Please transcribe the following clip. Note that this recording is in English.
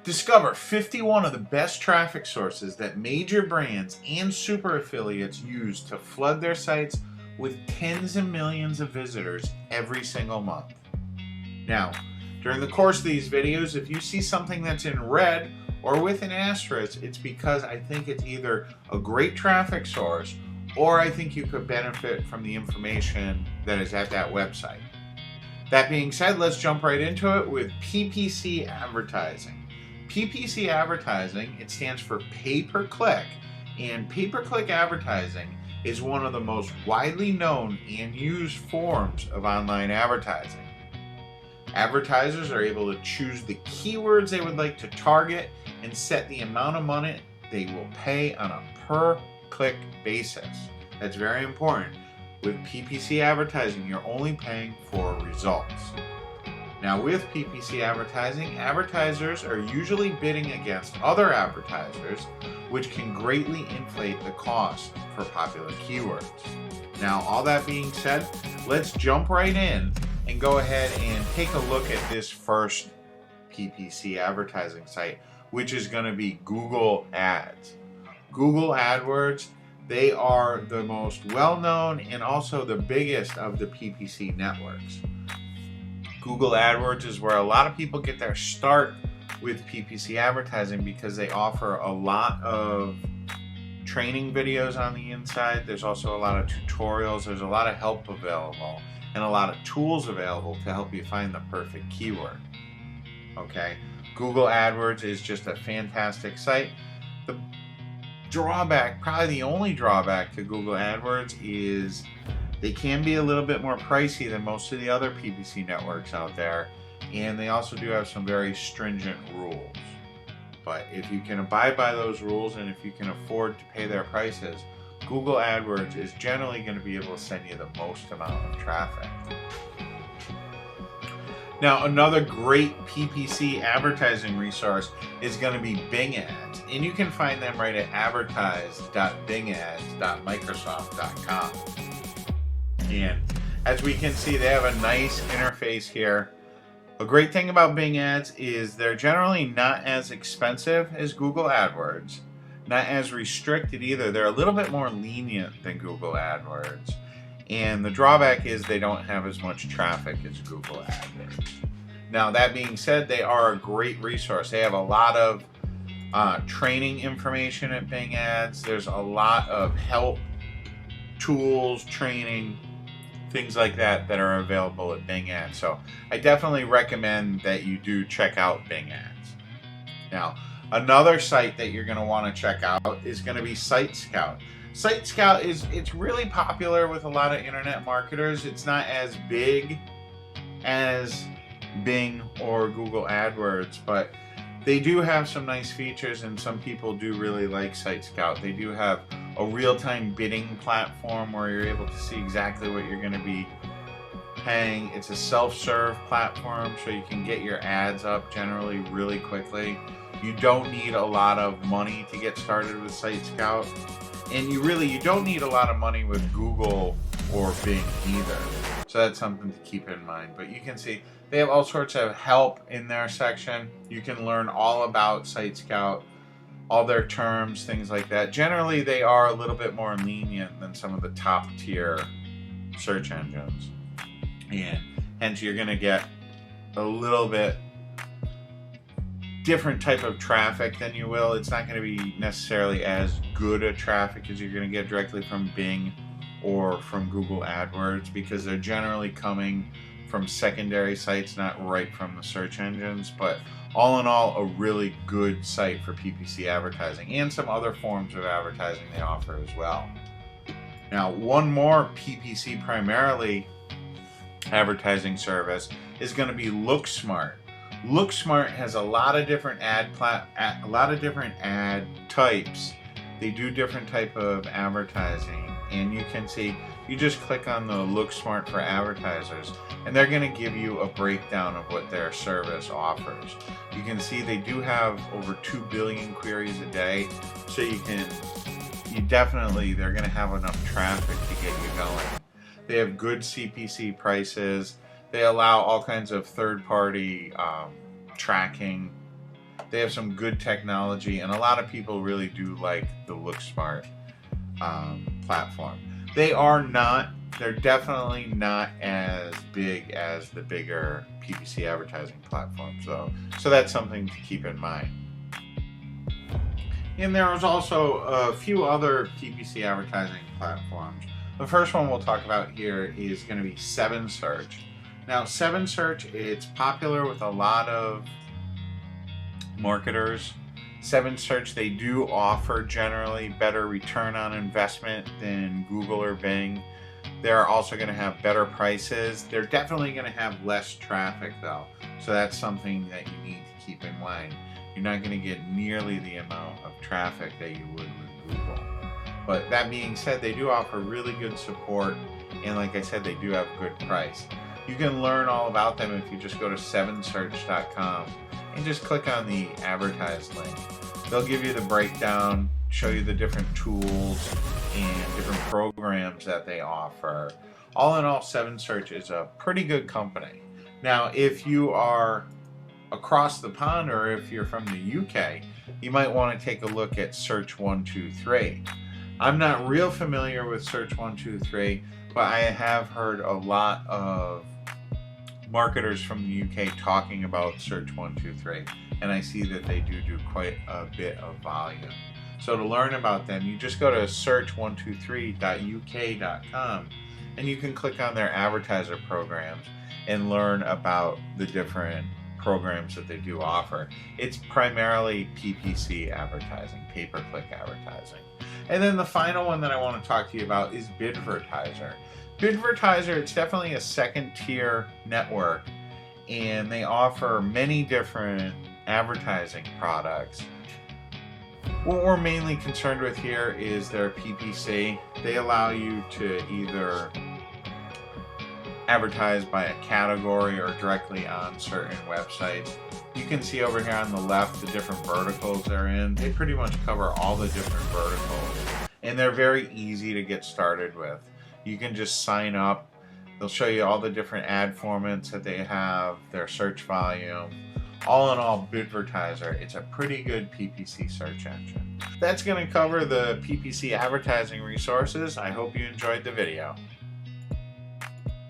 Discover 51 of the best traffic sources that major brands and super affiliates use to flood their sites with tens of millions of visitors every single month. Now, during the course of these videos, if you see something that's in red or with an asterisk, it's because I think it's either a great traffic source or I think you could benefit from the information that is at that website. That being said, let's jump right into it with PPC advertising. PPC advertising, it stands for pay-per-click, and pay-per-click advertising is one of the most widely known and used forms of online advertising. Advertisers are able to choose the keywords they would like to target and set the amount of money they will pay on a per-click basis. That's very important. With PPC advertising, you're only paying for results. Now with PPC advertising, advertisers are usually bidding against other advertisers, which can greatly inflate the cost for popular keywords. Now, all that being said, let's jump right in and go ahead and take a look at this first PPC advertising site, which is going to be Google Ads. Google AdWords, they are the most well-known and also the biggest of the PPC networks. Google AdWords is where a lot of people get their start with PPC advertising because they offer a lot of training videos on the inside. There's also a lot of tutorials. There's a lot of help available and a lot of tools available to help you find the perfect keyword. Okay, Google AdWords is just a fantastic site. The drawback, probably the only drawback to Google AdWords, is they can be a little bit more pricey than most of the other PPC networks out there, and they also do have some very stringent rules. But if you can abide by those rules and if you can afford to pay their prices, Google AdWords is generally going to be able to send you the most amount of traffic. Now, another great PPC advertising resource is going to be Bing Ads, and you can find them right at advertise.bingads.microsoft.com. And as we can see, they have a nice interface here. A great thing about Bing Ads is they're generally not as expensive as Google AdWords, not as restricted either. They're a little bit more lenient than Google AdWords. And the drawback is they don't have as much traffic as Google AdWords. Now, that being said, they are a great resource. They have a lot of training information at Bing Ads. There's a lot of help, tools, training, things like that that are available at Bing Ads. So I definitely recommend that you do check out Bing Ads. Now, another site that you're going to want to check out is going to be Site Scout. Site Scout it's really popular with a lot of internet marketers. It's not as big as Bing or Google AdWords, but they do have some nice features, and some people do really like Site Scout. They do have a real-time bidding platform where you're able to see exactly what you're going to be paying. It's a self-serve platform, so you can get your ads up generally really quickly. You don't need a lot of money to get started with Site Scout, and you don't need a lot of money with Google or Bing either. So that's something to keep in mind. But you can see they have all sorts of help in their section. You can learn all about Site Scout, all their terms, things like that. Generally, they are a little bit more lenient than some of the top tier search engines. And hence you're going to get a little bit different type of traffic than you will. It's not going to be necessarily as good a traffic as you're going to get directly from Bing or from Google AdWords, because they're generally coming from secondary sites, not right from the search engines. But all in all, a really good site for PPC advertising and some other forms of advertising they offer as well. Now, one more PPC primarily advertising service is going to be LookSmart. LookSmart has a lot of different ad types. They do different type of advertising, and you can see, you just click on the LookSmart for advertisers, and they're going to give you a breakdown of what their service offers. You can see they do have over 2 billion queries a day, so they're going to have enough traffic to get you going. They have good CPC prices. They allow all kinds of third-party tracking, They have some good technology, and a lot of people really do like the Look Smart platform. They're definitely not as big as the bigger PPC advertising platforms, though. So that's something to keep in mind. And there is also a few other PPC advertising platforms. The first one we'll talk about here is going to be 7Search. Now, 7Search, it's popular with a lot of marketers. 7Search, they do offer generally better return on investment than Google or Bing. They're also going to have better prices. They're definitely going to have less traffic though. So that's something that you need to keep in mind. You're not going to get nearly the amount of traffic that you would with Google. But that being said, they do offer really good support, and like I said, they do have good price. You can learn all about them if you just go to 7search.com and just click on the advertise link. They'll give you the breakdown, show you the different tools and different programs that they offer. All in all, 7Search is a pretty good company. Now, if you are across the pond or if you're from the UK, you might want to take a look at Search 123. I'm not real familiar with Search 123, but I have heard a lot of marketers from the UK talking about Search 123, and I see that they do quite a bit of volume. So to learn about them, you just go to search123.uk.com and you can click on their advertiser programs and learn about the different programs that they do offer. It's primarily PPC advertising, pay-per-click advertising. And then the final one that I want to talk to you about is Bidvertiser. Bidvertiser, it's definitely a second-tier network, and they offer many different advertising products. What we're mainly concerned with here is their PPC. They allow you to either advertise by a category or directly on certain websites. You can see over here on the left the different verticals they're in. They pretty much cover all the different verticals, and they're very easy to get started with. You can just sign up. They'll show you all the different ad formats that they have, their search volume. All in all, Bidvertiser, it's a pretty good PPC search engine. That's going to cover the PPC advertising resources. I hope you enjoyed the video.